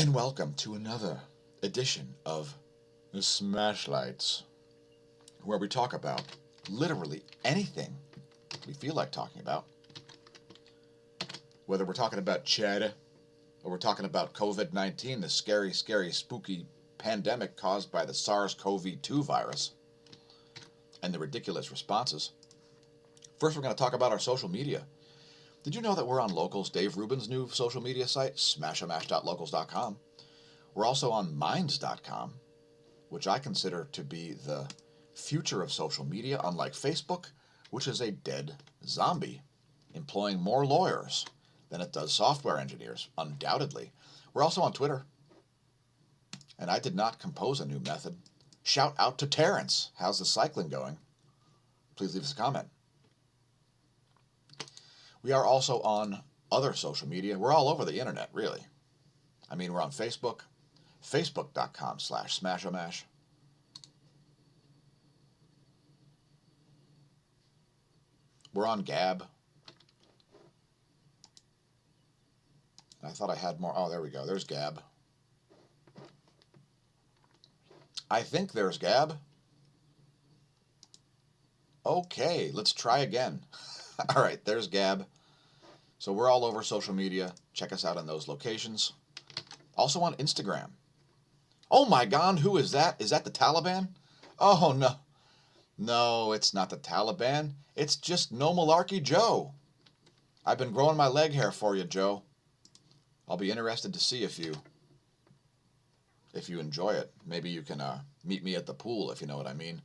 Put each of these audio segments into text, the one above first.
And welcome to another edition of smAshlights, where we talk about literally anything we feel like talking about. Whether we're talking about cheddar, or we're talking about COVID-19, the scary, spooky pandemic caused by the SARS-CoV-2 virus, and the ridiculous responses. First, we're going to talk about our social media. Did you know that we're on Locals, Dave Rubin's new social media site, smAsho.locals.com? We're also on Minds.com, which I consider to be the future of social media, unlike Facebook, which is a dead zombie, employing more lawyers than it does software engineers, undoubtedly. We're also on Twitter, and I did not compose a new method. Shout out to Terrence. How's the cycling going? Please leave us a comment. We are also on other social media. We're all over the internet, really. I mean, we're on Facebook, facebook.com/smashomash. We're on Gab. I thought I had more. Oh, there we go. There's Gab. I think there's Gab. Okay, let's try again. All right, there's Gab. So we're all over social media. Check us out on those locations. Also on Instagram. Oh my God, who is that? Is that the Taliban? Oh no. No, it's not the Taliban. It's just no Mallarkey Joe. I've been growing my leg hair for you, Joe. I'll be interested to see if you enjoy it. Maybe you can meet me at the pool, if you know what I mean.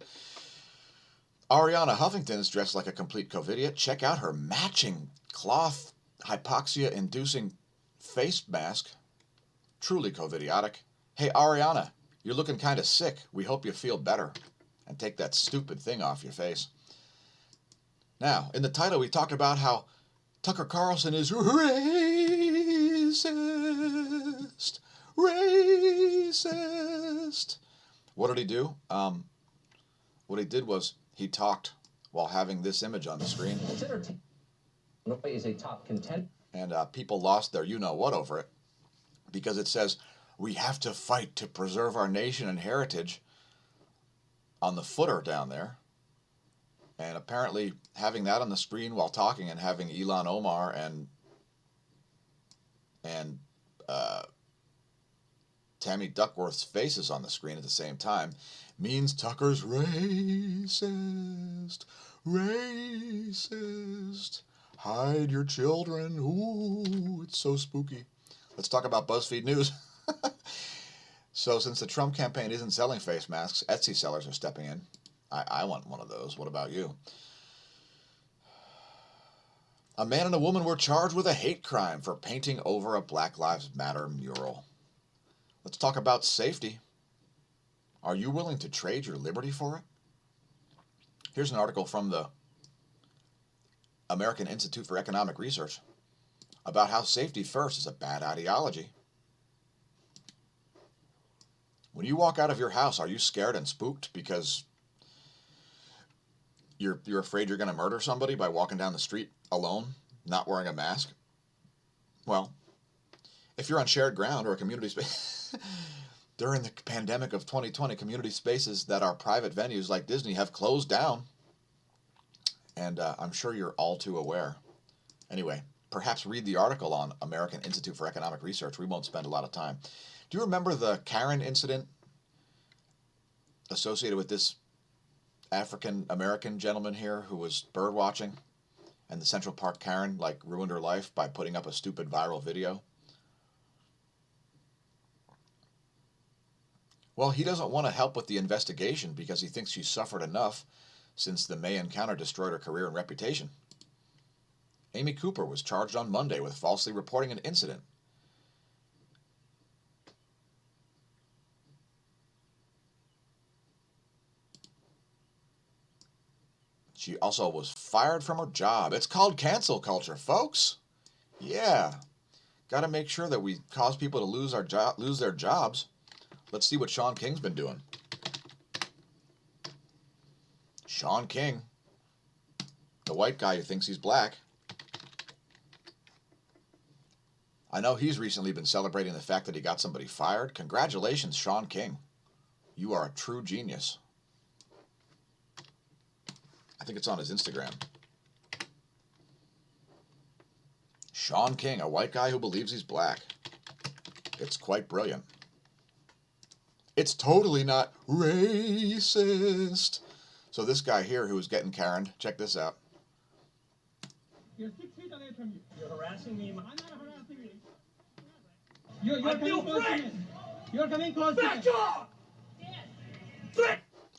Ariana Huffington is dressed like a complete COVIDiot. Check out her matching cloth hypoxia-inducing face mask. Truly COVIDiotic. Hey, Ariana, you're looking kind of sick. We hope you feel better. And take that stupid thing off your face. Now, in the title, we talked about how Tucker Carlson is racist. Racist. What did he do? What he did was he talked while having this image on the screen. Is a top contender. And people lost their you-know-what over it because it says, we have to fight to preserve our nation and heritage on the footer down there. And apparently having that on the screen while talking and having Ilhan Omar and Tammy Duckworth's faces on the screen at the same time means Tucker's racist. Racist. Hide your children. Ooh, it's so spooky. Let's talk about Buzzfeed News. So since the Trump campaign isn't selling face masks, Etsy sellers are stepping in. I want one of those. What about you? A man and a woman were charged with a hate crime for painting over a Black Lives Matter mural. Let's talk about safety. Are you willing to trade your liberty for it? Here's an article from the American Institute for Economic Research about how safety first is a bad ideology. When you walk out of your house, are you scared and spooked because you're afraid you're going to murder somebody by walking down the street alone, not wearing a mask? Well, if you're on shared ground or a community space, during the pandemic of 2020, community spaces that are private venues like Disney have closed down. And I'm sure you're all too aware. Anyway, perhaps read the article on American Institute for Economic Research. We won't spend a lot of time. Do you remember the Karen incident associated with this African-American gentleman here who was bird watching? And the Central Park Karen ruined her life by putting up a stupid viral video? Well, he doesn't want to help with the investigation because he thinks she suffered enough since the May encounter destroyed her career and reputation. Amy Cooper was charged on Monday with falsely reporting an incident. She also was fired from her job. It's called cancel culture, folks. Yeah. Got to make sure that we cause people to lose their jobs. Let's see what Shaun King's been doing. Shaun King, the white guy who thinks he's black. I know he's recently been celebrating the fact that he got somebody fired. Congratulations, Shaun King. You are a true genius. I think it's on his Instagram. Shaun King, a white guy who believes he's black. It's quite brilliant. It's totally not racist. So this guy here who was getting Karen, check this out. You're 6 feet away from you. You're harassing me. I'm not harassing you. You're coming close to me. You're coming close to me. Back off! Yes.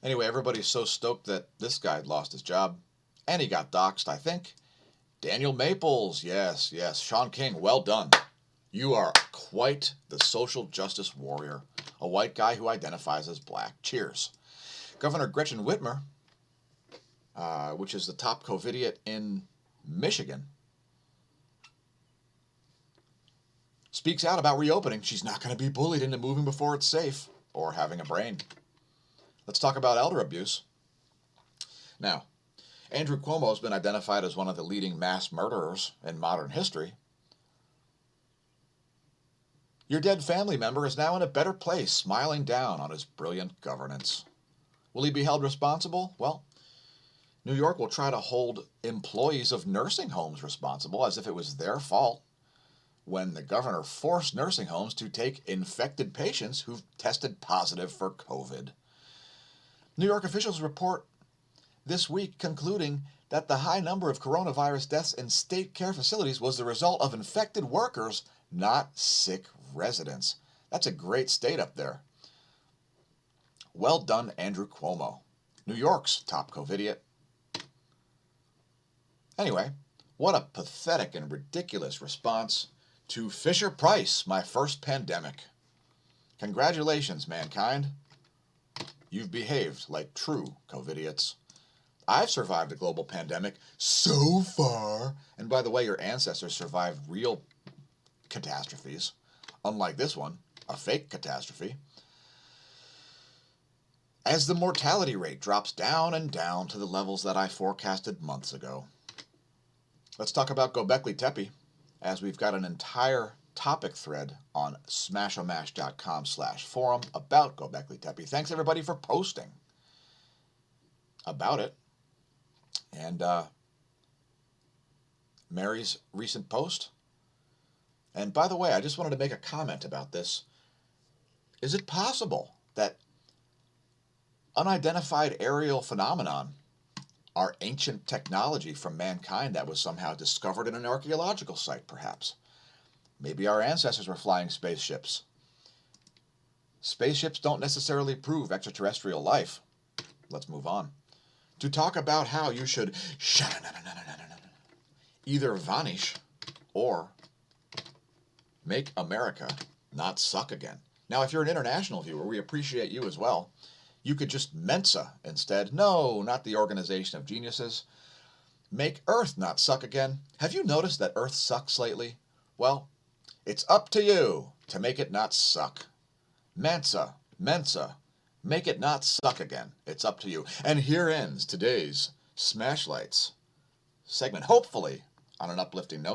Anyway, everybody's so stoked that this guy lost his job. And he got doxxed, I think. Daniel Maples, yes. Shaun King, well done. You are quite the social justice warrior. A white guy who identifies as black. Cheers. Governor Gretchen Whitmer, which is the top COVIDiot in Michigan, speaks out about reopening. She's not going to be bullied into moving before it's safe or having a brain. Let's talk about elder abuse. Now, Andrew Cuomo has been identified as one of the leading mass murderers in modern history. Your dead family member is now in a better place, smiling down on his brilliant governance. Will he be held responsible? Well, New York will try to hold employees of nursing homes responsible as if it was their fault when the governor forced nursing homes to take infected patients who've tested positive for COVID. New York officials report this week concluding that the high number of coronavirus deaths in state care facilities was the result of infected workers, not sick residents. That's a great state up there. Well done, Andrew Cuomo, New York's top COVIDiot. Anyway, what a pathetic and ridiculous response to Fisher-Price, my first pandemic. Congratulations, mankind. You've behaved like true COVIDiots. I've survived a global pandemic so far. And by the way, your ancestors survived real catastrophes, unlike this one, a fake catastrophe. As the mortality rate drops down and down to the levels that I forecasted months ago. Let's talk about Gobekli Tepi, as we've got an entire topic thread on smashomash.com/forum about Gobekli Tepi. Thanks everybody for posting about it. And Mary's recent post. And by the way, I just wanted to make a comment about this. Is it possible that unidentified aerial phenomenon are ancient technology from mankind that was somehow discovered in an archaeological site, perhaps? Maybe our ancestors were flying spaceships. Spaceships don't necessarily prove extraterrestrial life. Let's move on. To talk about how you should either vanish or make America not suck again. Now, if you're an international viewer, we appreciate you as well. You could just Mensa instead. No, not the Organization of Geniuses. Make Earth not suck again. Have you noticed that Earth sucks lately? Well, it's up to you to make it not suck. Mensa, make it not suck again. It's up to you. And here ends today's SMASHlights segment, hopefully on an uplifting note.